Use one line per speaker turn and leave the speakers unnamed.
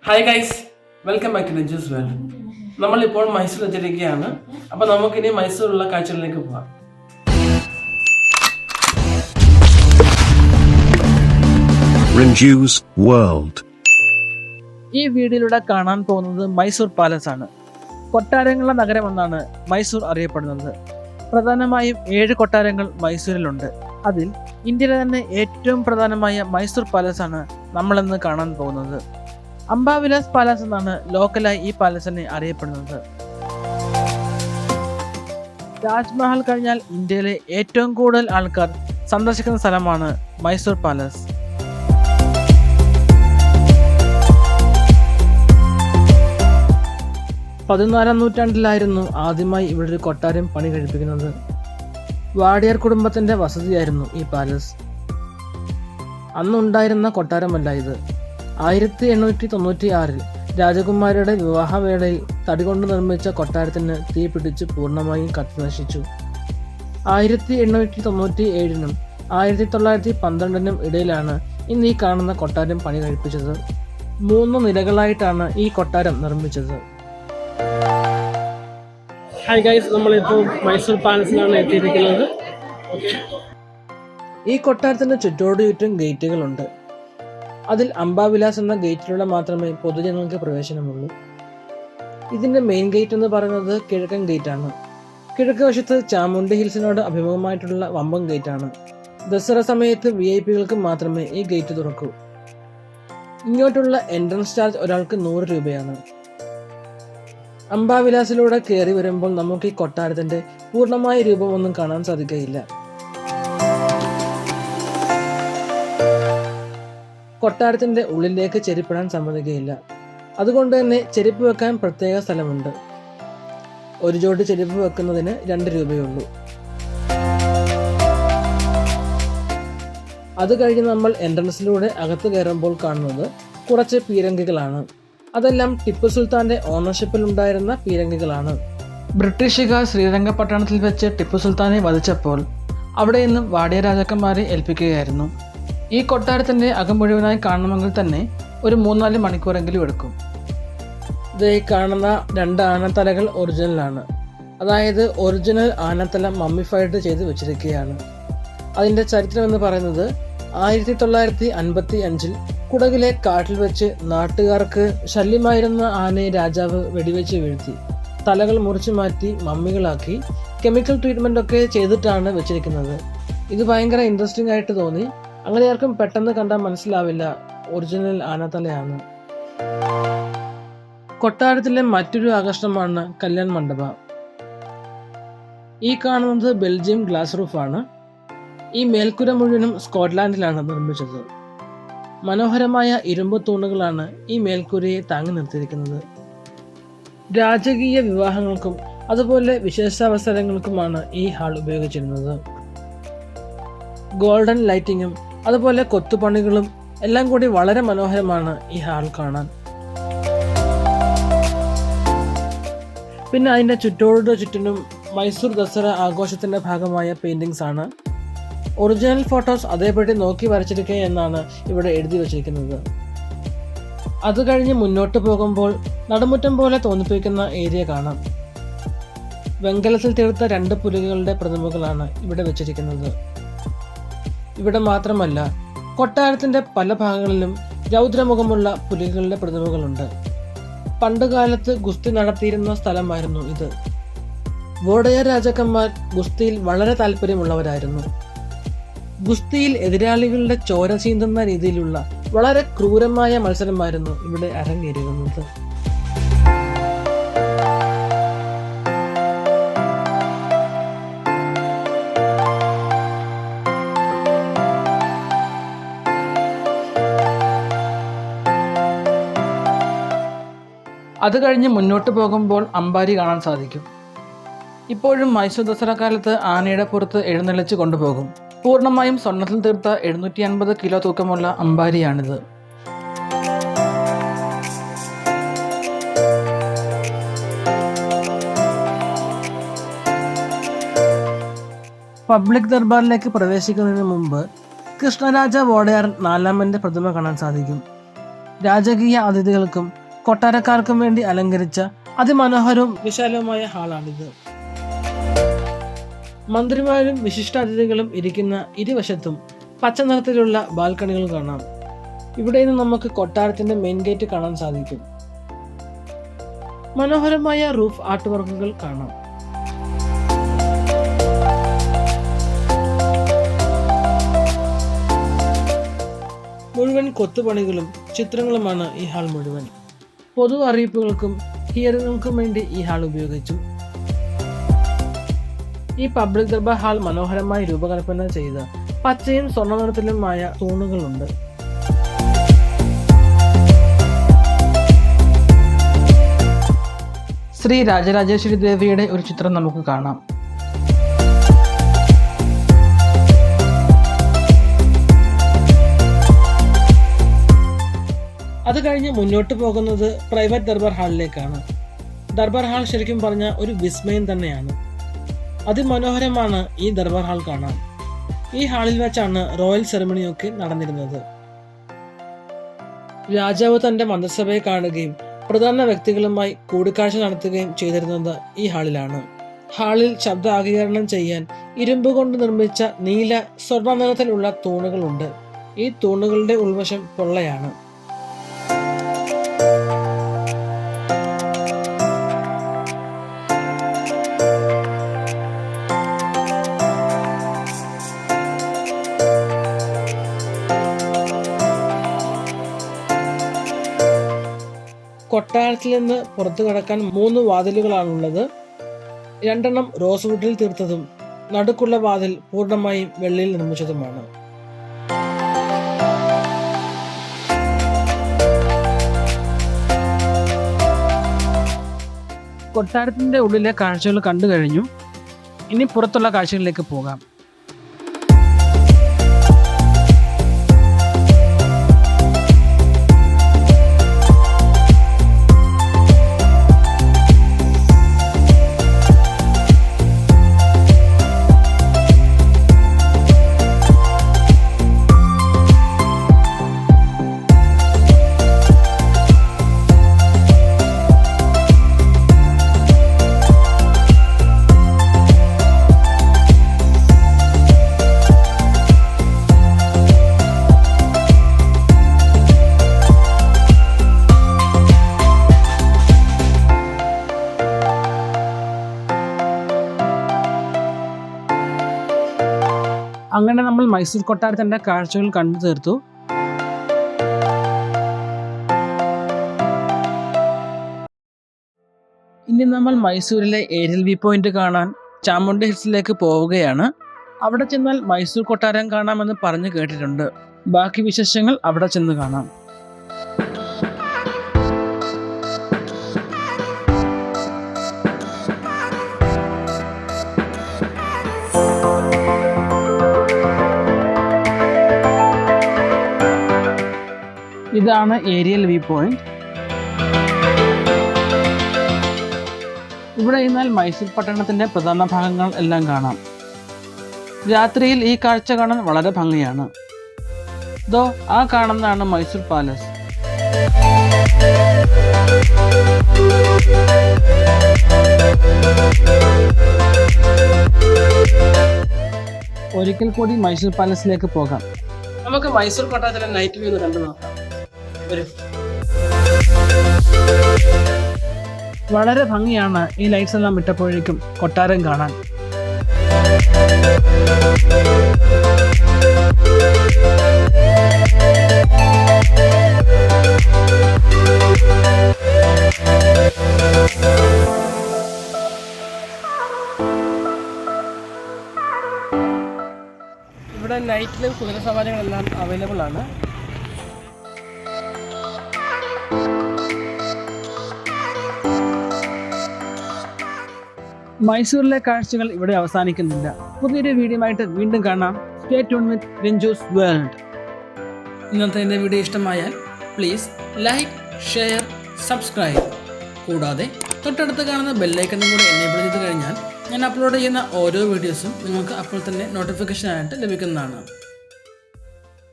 Hi guys, welcome back to Renju'z world. നമ്മളിപ്പോൾ മൈസൂർ എത്തിയിരിക്കുകയാണ്. അപ്പോൾ നമുക്കിനി മൈസൂരിലുള്ള കാഴ്ചകളിലേക്ക് പോകാം.
Renju'z world.
ഈ വീഡിയോയിലൂടെ കാണാൻ പോകുന്നത് മൈസൂർ പാലസ് ആണ്. കൊട്ടാരങ്ങളുടെ നഗരം എന്നാണ് മൈസൂർ അറിയപ്പെടുന്നത്. പ്രധാനമായും 7 കൊട്ടാരങ്ങൾ മൈസൂരിലുണ്ട്. അതിൽ ഇന്ത്യയിലെ തന്നെ ഏറ്റവും പ്രധാനമായ മൈസൂർ പാലസ് ആണ് നമ്മളിന്ന് കാണാൻ പോകുന്നത്. അംബ വിലാസ് പാലസ് എന്നാണ് ലോക്കലായി ഈ പാലസിനെ അറിയപ്പെടുന്നത്. താജ്മഹൽ കഴിഞ്ഞാൽ ഇന്ത്യയിലെ ഏറ്റവും കൂടുതൽ ആൾക്കാർ സന്ദർശിക്കുന്ന സ്ഥലമാണ് മൈസൂർ പാലസ്. പതിനാലാം നൂറ്റാണ്ടിലായിരുന്നു ആദ്യമായി ഇവിടെ ഒരു കൊട്ടാരം പണി കഴിപ്പിക്കുന്നത്. വാഡിയർ കുടുംബത്തിന്റെ വസതിയായിരുന്നു ഈ പാലസ്. അന്നുണ്ടായിരുന്ന കൊട്ടാരമല്ല ഇത്. 1896 രാജകുമാരിയുടെ വിവാഹവേളയിൽ തടികൊണ്ട് നിർമ്മിച്ച കൊട്ടാരത്തിന് തീ പിടിച്ച് പൂർണ്ണമായും കത്തിനശിച്ചു. 1897നും 1912നും ഇടയിലാണ് ഇന്ന് ഈ കാണുന്ന കൊട്ടാരം പണി കഴിപ്പിച്ചത്. 3 നിലകളായിട്ടാണ് ഈ കൊട്ടാരം നിർമ്മിച്ചത്.
ഹായ് ഗൈസ്, നമ്മളിപ്പോൾ മൈസൂർ പാലസിലാണ് എത്തിയിരിക്കുന്നത്.
ഈ കൊട്ടാരത്തിന് ചുറ്റും ഗേറ്റുകളുണ്ട്. അതിൽ അംബ വിലാസ് എന്ന ഗേറ്റിലൂടെ മാത്രമേ പൊതുജനങ്ങൾക്ക് പ്രവേശനമുള്ളൂ. ഇതിന്റെ മെയിൻ ഗേറ്റ് എന്ന് പറയുന്നത് കിഴക്കൻ ഗേറ്റ് ആണ്. കിഴക്ക് വശത്ത് ചാമുണ്ടി ഹിൽസിനോട് അഭിമുഖമായിട്ടുള്ള വമ്പൻ ഗേറ്റ് ആണ്. ദസറ സമയത്ത് VIP-കൾക്ക് മാത്രമേ ഈ ഗേറ്റ് തുറക്കൂ. ഇങ്ങോട്ടുള്ള എൻട്രൻസ് ചാർജ് ഒരാൾക്ക് 100 രൂപയാണ്. അംബ വിലാസിലൂടെ കയറി വരുമ്പോൾ നമുക്ക് ഈ കൊട്ടാരത്തിന്റെ പൂർണ്ണമായ രൂപമൊന്നും കാണാൻ സാധിക്കുകയില്ല. കൊട്ടാരത്തിന്റെ ഉള്ളിലേക്ക് ചെരുപ്പിടാൻ സമ്മതിക്കുകയില്ല. അതുകൊണ്ട് തന്നെ ചെരുപ്പ് വെക്കാൻ പ്രത്യേക സ്ഥലമുണ്ട്. ഒരു ജോഡി ചെരുപ്പ് വെക്കുന്നതിന് 2 രൂപയുള്ളൂ. അത് കഴിഞ്ഞ് നമ്മൾ എൻട്രൻസിലൂടെ അകത്ത് കയറുമ്പോൾ കാണുന്നത് കുറച്ച് പീരങ്കികളാണ്. അതെല്ലാം ടിപ്പു സുൽത്താന്റെ ഓണർഷിപ്പിൽ ഉണ്ടായിരുന്ന പീരങ്കികളാണ്. ബ്രിട്ടീഷുകാർ ശ്രീരംഗപട്ടണത്തിൽ വെച്ച് ടിപ്പു സുൽത്താനെ വധിച്ചപ്പോൾ അവിടെ നിന്നും വാഡിയ രാജാക്കന്മാരെ ഏൽപ്പിക്കുകയായിരുന്നു. ഈ കൊട്ടാരത്തിന്റെ അകം മുഴുവനായി കാണണമെങ്കിൽ തന്നെ ഒരു 3-4 മണിക്കൂറെങ്കിലും എടുക്കും. ഇത് കാണുന്ന 2 ആനത്തലകൾ ഒറിജിനലാണ്. അതായത് ഒറിജിനൽ ആനത്തല മമ്മിഫൈഡ് ചെയ്ത് വെച്ചിരിക്കുകയാണ്. അതിന്റെ ചരിത്രം എന്ന് പറയുന്നത് 1955 കുടകിലെ കാട്ടിൽ വെച്ച് നാട്ടുകാർക്ക് ശല്യമായിരുന്ന ആനയെ രാജാവ് വെടിവെച്ച് വീഴ്ത്തി. തലകൾ മുറിച്ചു മാറ്റി മമ്മികളാക്കി കെമിക്കൽ ട്രീറ്റ്മെന്റ് ഒക്കെ ചെയ്തിട്ടാണ് വെച്ചിരിക്കുന്നത്. ഇത് ഭയങ്കര ഇൻട്രസ്റ്റിംഗ് ആയിട്ട് തോന്നി. അങ്ങനെ ആർക്കും പെട്ടെന്ന് കണ്ടാൽ മനസ്സിലാവില്ല ഒറിജിനൽ ആനത്തലയാണ്. കൊട്ടാരത്തിലെ മറ്റൊരു ആകർഷണമാണ് കല്യാൺ മണ്ഡപം. ഈ കാണുന്നത് ബെൽജിയം ഗ്ലാസ് റൂഫാണ്. ഈ മേൽക്കുര മുഴുവനും സ്കോട്ട്ലാൻഡിലാണ് നിർമ്മിച്ചത്. മനോഹരമായ ഇരുമ്പ് തൂണുകളാണ് ഈ മേൽക്കൂരയെ താങ്ങി നിർത്തിയിരിക്കുന്നത്. രാജകീയ വിവാഹങ്ങൾക്കും അതുപോലെ വിശേഷാവസരങ്ങൾക്കുമാണ് ഈ ഹാൾ ഉപയോഗിച്ചിരുന്നത്. ഗോൾഡൻ ലൈറ്റിങ്ങും അതുപോലെ കൊത്തുപണികളും എല്ലാം കൂടി വളരെ മനോഹരമാണ് ഈ ഹാൾ കാണാൻ. പിന്നെ അതിൻ്റെ ചുറ്റിനും മൈസൂർ ദസറ ആഘോഷത്തിന്റെ ഭാഗമായ പെയിന്റിങ്സ് ആണ്. ഒറിജിനൽ ഫോട്ടോസ് അതേപടി നോക്കി വരച്ചിരിക്കുക എന്നാണ് ഇവിടെ എഴുതി വച്ചിരിക്കുന്നത്. അത് കഴിഞ്ഞ് മുന്നോട്ട് പോകുമ്പോൾ നടുമുറ്റം പോലെ തോന്നിപ്പിക്കുന്ന ഏരിയ കാണാം. വെങ്കലത്തിൽ തീർത്ത 2 പുലികളുടെ പ്രതിമകളാണ് ഇവിടെ വെച്ചിരിക്കുന്നത്. ഇവിടെ മാത്രമല്ല, കൊട്ടാരത്തിന്റെ പല ഭാഗങ്ങളിലും രൗദ്രമുഖമുള്ള പുലികളുടെ പ്രതിമകളുണ്ട്. പണ്ടുകാലത്ത് ഗുസ്തി നടത്തിയിരുന്ന സ്ഥലമായിരുന്നു ഇത്. വോഡയർ രാജാക്കന്മാർ ഗുസ്തിയിൽ വളരെ താല്പര്യമുള്ളവരായിരുന്നു. ഗുസ്തിയിൽ എതിരാളികളുടെ ചോര ചീന്തുന്ന രീതിയിലുള്ള വളരെ ക്രൂരമായ മത്സരമായിരുന്നു ഇവിടെ അരങ്ങേറിയിരുന്നത്. അത് കഴിഞ്ഞ് മുന്നോട്ട് പോകുമ്പോൾ അമ്പാരി കാണാൻ സാധിക്കും. ഇപ്പോഴും മൈസൂർ ദസറ കാലത്ത് ആനയുടെ പുറത്ത് എഴുന്നള്ളിച്ച് കൊണ്ടുപോകും. പൂർണ്ണമായും സ്വർണ്ണത്തിൽ തീർത്ത 750 കിലോ തൂക്കമുള്ള അമ്പാരിയാണിത്. പബ്ലിക് ദർബാറിലേക്ക് പ്രവേശിക്കുന്നതിന് മുമ്പ് കൃഷ്ണരാജ വോഡയാർ 4-ാമന്റെ പ്രതിമ കാണാൻ സാധിക്കും. രാജകീയ അതിഥികൾക്കും കൊട്ടാരക്കാർക്കും വേണ്ടി അലങ്കരിച്ച അതിമനോഹരവും വിശാലവുമായ ഹാളാണിത്. മന്ത്രിമാരും വിശിഷ്ടാതിഥികളും ഇരിക്കുന്ന ഇരുവശത്തും പച്ച നിറത്തിലുള്ള ബാൽക്കണികൾ കാണാം. ഇവിടെ നിന്ന് നമുക്ക് കൊട്ടാരത്തിന്റെ മെയിൻ ഗേറ്റ് കാണാൻ സാധിക്കും. മനോഹരമായ റൂഫ് ആർട്ട് വർക്കുകൾ കാണാം. മുഴുവൻ കൊത്തുപണികളും ചിത്രങ്ങളുമാണ് ഈ ഹാൾ മുഴുവൻ. പൊതു അറിയിപ്പുകൾക്കും ഹിയറിങ്ങുകൾക്കും വേണ്ടി ഈ ഹാൾ ഉപയോഗിച്ചു. ഈ പബ്ലിക് ദർബാർ ഹാൾ മനോഹരമായി രൂപകൽപ്പന ചെയ്ത പച്ചയും സ്വർണ്ണ നിറത്തിലുമായ തൂണുകളുണ്ട്. ശ്രീ രാജരാജേശ്വരി ദേവിയുടെ ഒരു ചിത്രം നമുക്ക് കാണാം. അത് കഴിഞ്ഞ് മുന്നോട്ട് പോകുന്നത് പ്രൈവറ്റ് ദർബാർ ഹാളിലേക്കാണ്. ദർബാർ ഹാൾ ശരിക്കും പറഞ്ഞ ഒരു വിസ്മയം തന്നെയാണ്. അതിമനോഹരമാണ് ഈ ദർബാർ ഹാൾ കാണാൻ. ഈ ഹാളിൽ വെച്ചാണ് റോയൽ സെറമണിയൊക്കെ നടന്നിരുന്നത്. രാജാവ് തന്റെ മന്ത്രിസഭയെ കാണുകയും പ്രധാന വ്യക്തികളുമായി കൂടിക്കാഴ്ച നടത്തുകയും ചെയ്തിരുന്നത് ഈ ഹാളിലാണ്. ഹാളിൽ ശബ്ദാഗീകരണം ചെയ്യാൻ ഇരുമ്പ് കൊണ്ട് നിർമ്മിച്ച നീല സ്വർണ്ണ നിറത്തിലുള്ള തൂണുകളുണ്ട്. ഈ തൂണുകളുടെ ഉൾവശം പൊള്ളയാണ്. കൊട്ടാരത്തിൽ നിന്ന് പുറത്തു കടക്കാൻ 3 വാതിലുകളാണുള്ളത്. 2 റോസ് വുഡിൽ തീർത്തതും നടുക്കുള്ള വാതിൽ പൂർണ്ണമായും വെള്ളിയിൽ നിർമ്മിച്ചതുമാണ്. കൊട്ടാരത്തിന്റെ ഉള്ളിലെ കാഴ്ചകൾ കണ്ടു കഴിഞ്ഞു. ഇനി പുറത്തുള്ള കാഴ്ചകളിലേക്ക് പോകാം. അങ്ങനെ നമ്മൾ മൈസൂർ കൊട്ടാരത്തിൻ്റെ കാഴ്ചകൾ കണ്ടു തീർത്തു. ഇനി നമ്മൾ മൈസൂരിലെ ഏരിയൽ വ്യൂ പോയിന്റ് കാണാൻ ചാമുണ്ടി ഹിൽസിലേക്ക് പോവുകയാണ്. അവിടെ ചെന്നാൽ മൈസൂർ കൊട്ടാരം കാണാമെന്ന് പറഞ്ഞു കേട്ടിട്ടുണ്ട്. ബാക്കി വിശേഷങ്ങൾ അവിടെ ചെന്ന് കാണാം. ഇതാണ് ഏരിയൽ വ്യൂ പോയിന്റ്. ഇവിടെ നിന്നാൽ മൈസൂർ പട്ടണത്തിന്റെ പ്രധാന ഭാഗങ്ങൾ എല്ലാം കാണാം. രാത്രിയിൽ ഈ കാഴ്ച കാണാൻ വളരെ ഭംഗിയാണ്. ദോ ആ കാണുന്നതാണ് മൈസൂർ പാലസ്. ഒരിക്കൽ കൂടി മൈസൂർ പാലസിലേക്ക് പോകാം. നമുക്ക് മൈസൂർ കൊട്ടാരത്തിലെ നൈറ്റ് വ്യൂ കണ്ടു നോക്കാം. വളരെ ഭംഗിയാണ് ഈ ലൈറ്റ്സ് എല്ലാം ഇട്ടപ്പോഴേക്കും കൊട്ടാരം കാണാൻ. ഇവിടെ നൈറ്റിലും കുതിര സവാരികളെല്ലാം അവൈലബിൾ ആണ്. മൈസൂരിലെ കാഴ്ചകൾ ഇവിടെ അവസാനിക്കുന്നില്ല. പുതിയൊരു വീഡിയോയുമായിട്ട് വീണ്ടും കാണാം. സ്റ്റേ ട്യൂൺ വിത്ത് രഞ്ജൂസ് വേൾഡ്. ഇന്നത്തെ എൻ്റെ വീഡിയോ ഇഷ്ടമായാൽ പ്ലീസ് ലൈക്ക്, ഷെയർ, സബ്സ്ക്രൈബ്. കൂടാതെ തൊട്ടടുത്ത് കാണുന്ന ബെല്ലൈക്കണും കൂടെ എനേബിൾ ചെയ്ത് കഴിഞ്ഞാൽ ഞാൻ അപ്ലോഡ് ചെയ്യുന്ന ഓരോ വീഡിയോസും നിങ്ങൾക്ക് അപ്പോൾ തന്നെ നോട്ടിഫിക്കേഷനായിട്ട് ലഭിക്കുന്നതാണ്.